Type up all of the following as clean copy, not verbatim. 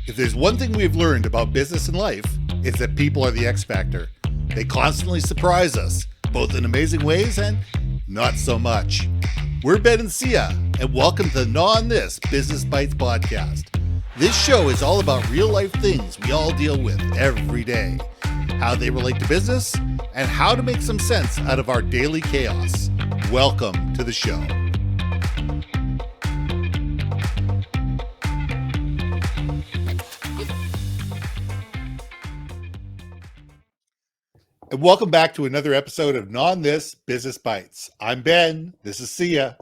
If there's one thing we've learned about business and life, it's that people are the X factor. They constantly surprise us, both in amazing ways and not so much. We're Ben and Sia, and welcome to the Gnaw on This Business Bites podcast. This show is all about real life things we all deal with every day, how they relate to business, and how to make some sense out of our daily chaos. Welcome to the show. And welcome back to another episode of Gnaw on This Business Bites. I'm Ben, this is Sia,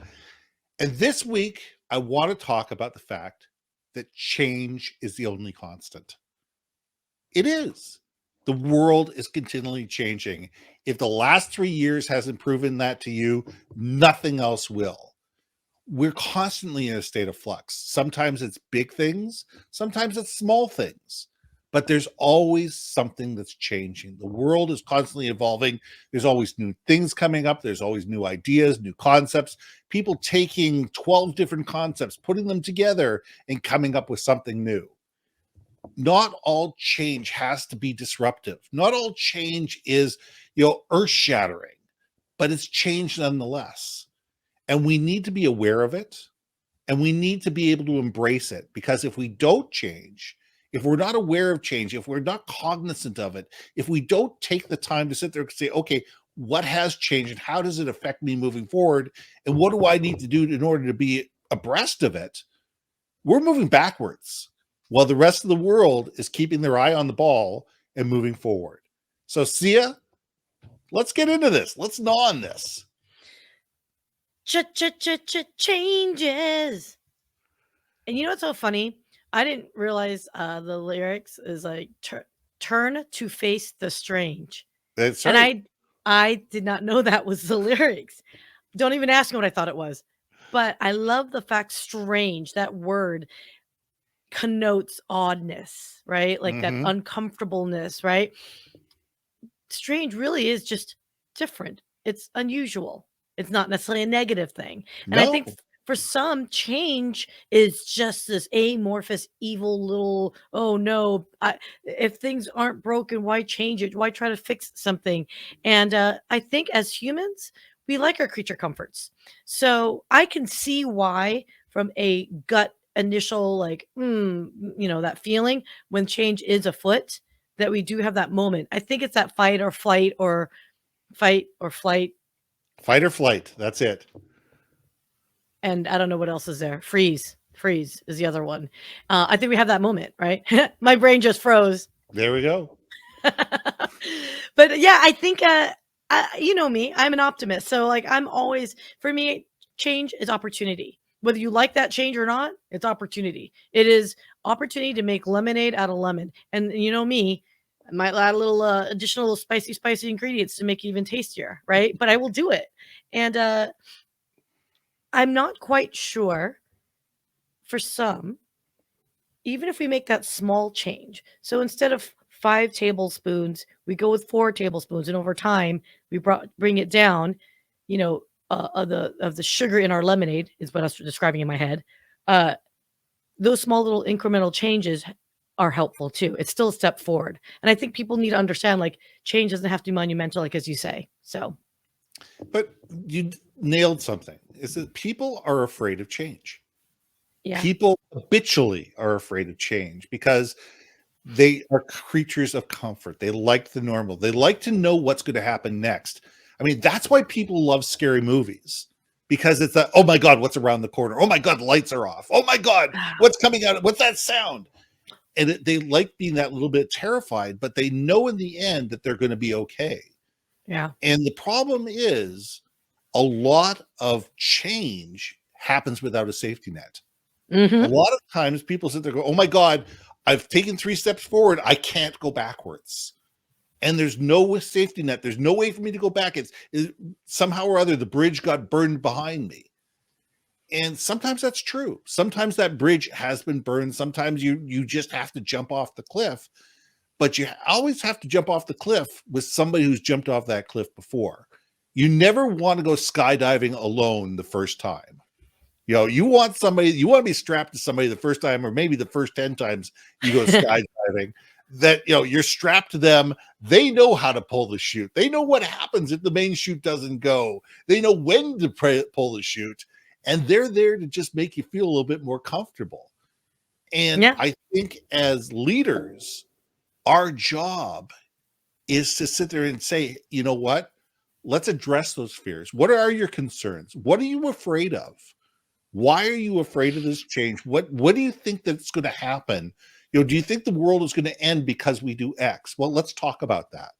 and this week I want to talk about the fact that change is the only constant. It is. The world is continually changing. If the last 3 years hasn't proven that to you, nothing else will. We're constantly in a state of flux. Sometimes it's big things, sometimes it's small things, but there's always something that's changing. The world is constantly evolving. There's always new things coming up. There's always new ideas, new concepts, people taking 12 different concepts, putting them together and coming up with something new. Not all change has to be disruptive. Not all change is, earth-shattering, but it's change nonetheless. And we need to be aware of it, and we need to be able to embrace it, because if we don't change, if we're not aware of change, if we're not cognizant of it, if we don't take the time to sit there and say, okay, what has changed and how does it affect me moving forward? And what do I need to do in order to be abreast of it? We're moving backwards while the rest of the world is keeping their eye on the ball and moving forward. So Sia, let's get into this. Let's gnaw on this. Changes. And you know what's so funny? I didn't realize the lyrics is like turn to face the strange. That's right. right. And I did not know that was the lyrics. Don't even ask me what I thought it was. But I love the fact strange, that word connotes oddness, right? Like that uncomfortableness, right? Strange really is just different. It's unusual. It's not necessarily a negative thing. And I think for some, change is just this amorphous, evil little, oh no, if things aren't broken, why change it? Why try to fix something? And I think as humans, we like our creature comforts. So I can see why from a gut initial, like, that feeling when change is afoot, that we do have that moment. I think it's that fight or flight or flight. Fight or flight. That's it. And I don't know what else is there. Freeze is the other one. I think we have that moment, right? My brain just froze. There we go. But yeah, I think, you know me, I'm an optimist. So like, I'm always, for me, change is opportunity. Whether you like that change or not, it's opportunity. It is opportunity to make lemonade out of lemon. And you know me, I might add a little additional spicy ingredients to make it even tastier, right? But I will do it. And I'm not quite sure for some, even if we make that small change. So instead of 5 tablespoons, we go with 4 tablespoons. And over time, we bring it down, of the sugar in our lemonade is what I was describing in my head. Those small little incremental changes are helpful too. It's still a step forward. And I think people need to understand, like, change doesn't have to be monumental, like as you say. So. But you nailed something, is that people are afraid of change. Yeah. People habitually are afraid of change because they are creatures of comfort. They like the normal. They like to know what's going to happen next. I mean, that's why people love scary movies, because it's that, oh my God, what's around the corner? Oh my God, the lights are off. Oh my God, what's coming out? What's that sound? And they like being that little bit terrified, but they know in the end that they're going to be okay. Yeah. And the problem is a lot of change happens without a safety net. A lot of times people sit there and go, oh my God, I've taken 3 steps forward. I can't go backwards. And there's no safety net. There's no way for me to go back. It's somehow or other, the bridge got burned behind me. And sometimes that's true. Sometimes that bridge has been burned. Sometimes you just have to jump off the cliff. But you always have to jump off the cliff with somebody who's jumped off that cliff before. You never want to go skydiving alone the first time. You want to be strapped to somebody the first time, or maybe the first 10 times you go skydiving, that, you're strapped to them. They know how to pull the chute. They know what happens if the main chute doesn't go. They know when to pull the chute, and they're there to just make you feel a little bit more comfortable. And Yeah. I think as leaders, our job is to sit there and say, you know what? Let's address those fears. What are your concerns? What are you afraid of? Why are you afraid of this change? What do you think that's going to happen? Do you think the world is going to end because we do X? Well, let's talk about that.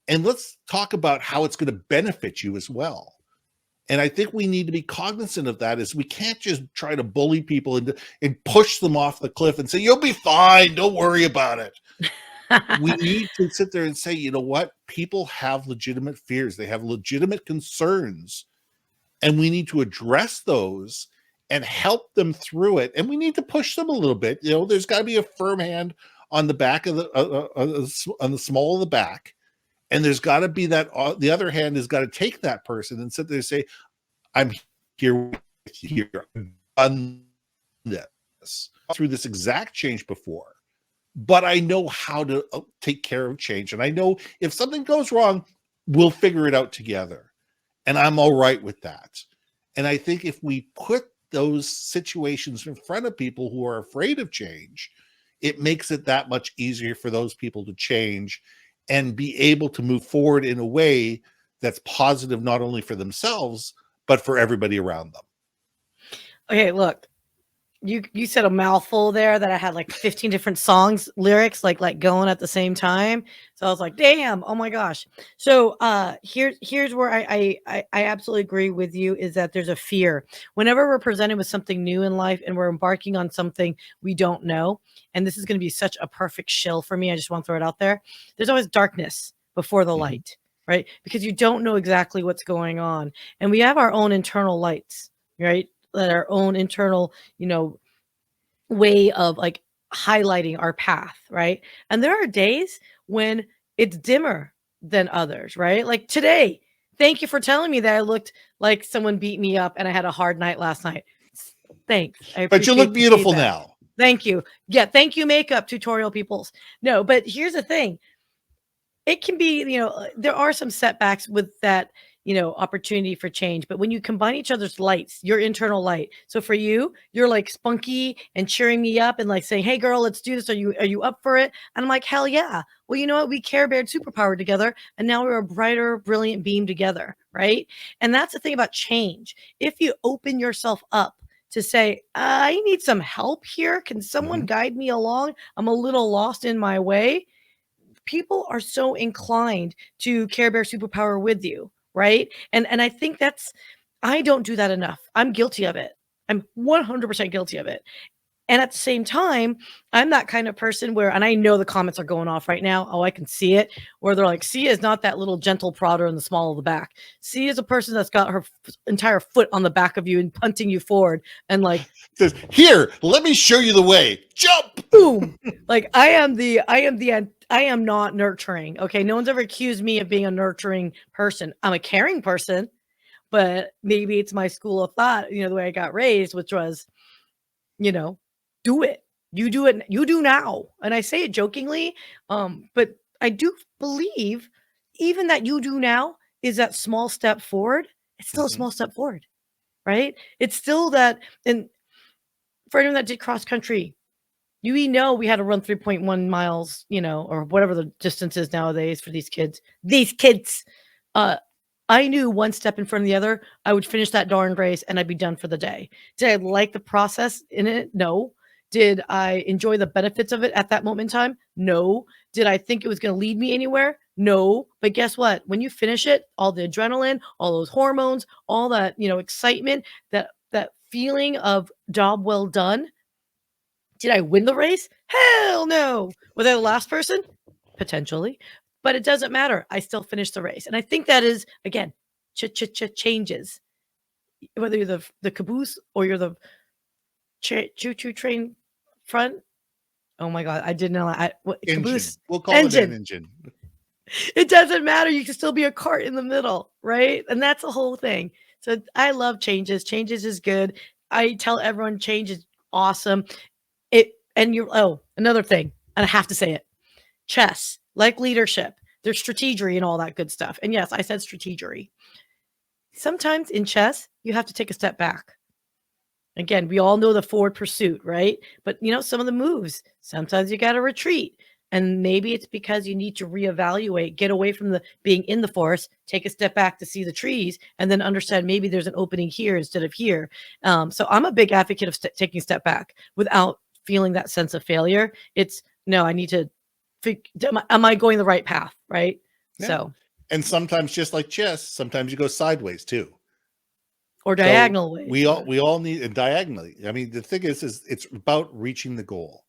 And let's talk about how it's going to benefit you as well. And I think we need to be cognizant of that, is we can't just try to bully people and push them off the cliff and say, you'll be fine, don't worry about it. We need to sit there and say, you know what? People have legitimate fears. They have legitimate concerns. And we need to address those and help them through it. And we need to push them a little bit. There's got to be a firm hand on the back of on the small of the back. And there's got to be that, the other hand has got to take that person and sit there and say, I'm here with you here. I've done this through this exact change before, but I know how to take care of change. And I know if something goes wrong, we'll figure it out together. And I'm all right with that. And I think if we put those situations in front of people who are afraid of change, it makes it that much easier for those people to change and be able to move forward in a way that's positive, not only for themselves, but for everybody around them. Okay, look, you said a mouthful there that I had like 15 different songs lyrics like going at the same time. So I was like, damn, oh my gosh. So here's where I absolutely agree with you, is that there's a fear whenever we're presented with something new in life and we're embarking on something we don't know. And this is going to be such a perfect shill for me. I just want to throw it out there. There's always darkness before the light, right? Because you don't know exactly what's going on. And we have our own internal lights, right? That our own internal, way of like highlighting our path, right? And there are days when it's dimmer than others, right? Like today, thank you for telling me that I looked like someone beat me up and I had a hard night last night. Thanks. I But you appreciate look the beautiful feedback. now. Thank you. Yeah, thank you, makeup tutorial peoples. No, but here's the thing. It can be, there are some setbacks with that, opportunity for change. But when you combine each other's lights, your internal light. So for you, you're like spunky and cheering me up and like saying, hey girl, let's do this. Are you up for it? And I'm like, hell yeah. Well, you know what? We Care Bear superpower together. And now we're a brighter, brilliant beam together. Right. And that's the thing about change. If you open yourself up to say, I need some help here. Can someone guide me along? I'm a little lost in my way. People are so inclined to Care Bear superpower with you, right? And I think I don't do that enough. I'm guilty of it. I'm 100% guilty of it. And at the same time, I'm that kind of person where, and I know the comments are going off right now. Oh, I can see it. Where they're like, Sia is not that little gentle prodder in the small of the back. Sia is a person that's got her entire foot on the back of you and punting you forward. And like, says, here, let me show you the way. Jump. Boom. Like I am not nurturing. Okay. No one's ever accused me of being a nurturing person. I'm a caring person, but maybe it's my school of thought, the way I got raised, which was, do it. You do it. You do now. And I say it jokingly. But I do believe even that you do now is that small step forward. It's still a small step forward, right? It's still that. And for anyone that did cross country, we know we had to run 3.1 miles, or whatever the distance is nowadays for these kids. I knew one step in front of the other, I would finish that darn race and I'd be done for the day. Did I like the process in it? No. Did I enjoy the benefits of it at that moment in time? No. Did I think it was going to lead me anywhere? No. But guess what? When you finish it, all the adrenaline, all those hormones, all that, excitement, that feeling of job well done. Did I win the race? Hell no. Was I the last person? Potentially. But it doesn't matter. I still finished the race. And I think that is, again, changes. Whether you're the caboose or you're the choo-choo train front. Oh my God. I didn't know. Caboose. We'll call it an engine. It doesn't matter. You can still be a cart in the middle, right? And that's the whole thing. So I love changes. Changes is good. I tell everyone change is awesome. Another thing, and I have to say it, chess, like leadership, there's strategery and all that good stuff. And yes, I said strategery. Sometimes in chess, you have to take a step back. Again, we all know the forward pursuit, right? But some of the moves, sometimes you got to retreat. And maybe it's because you need to reevaluate, get away from the being in the forest, take a step back to see the trees, and then understand maybe there's an opening here instead of here. So I'm a big advocate of taking a step back without feeling that sense of failure. It's no, I need to am I going the right path, right? Yeah. So, and sometimes just like chess, sometimes you go sideways too. Or diagonal ways. We all need, and diagonally. I mean, the thing is it's about reaching the goal.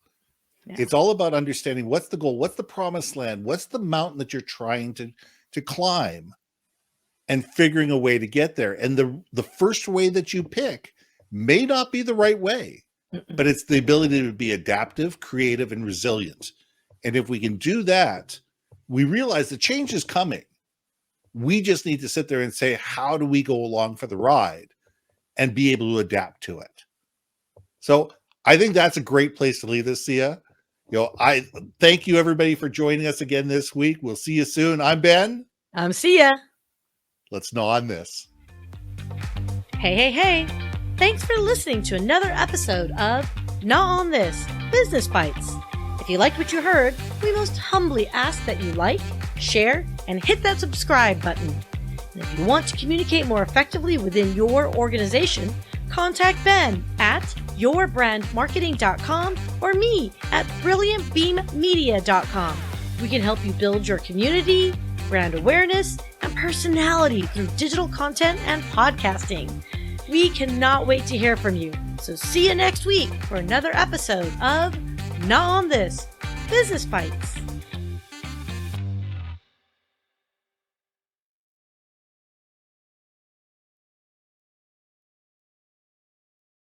Yeah. It's all about understanding what's the goal, what's the promised land, what's the mountain that you're trying to climb, and figuring a way to get there. And the first way that you pick may not be the right way, but it's the ability to be adaptive, creative, and resilient. And if we can do that, we realize the change is coming. We just need to sit there and say, how do we go along for the ride and be able to adapt to it? So I think that's a great place to leave this, Sia. I thank you everybody for joining us again this week. We'll see you soon. I'm Ben. I'm Sia. Let's gnaw on this. Hey. Thanks for listening to another episode of Gnaw on This, Business Bites. If you liked what you heard, we most humbly ask that you like, share, and hit that subscribe button. And if you want to communicate more effectively within your organization, contact Ben at yourbrandmarketing.com or me at brilliantbeammedia.com. We can help you build your community, brand awareness, and personality through digital content and podcasting. We cannot wait to hear from you. So see you next week for another episode of Gnaw on This, Business Bites.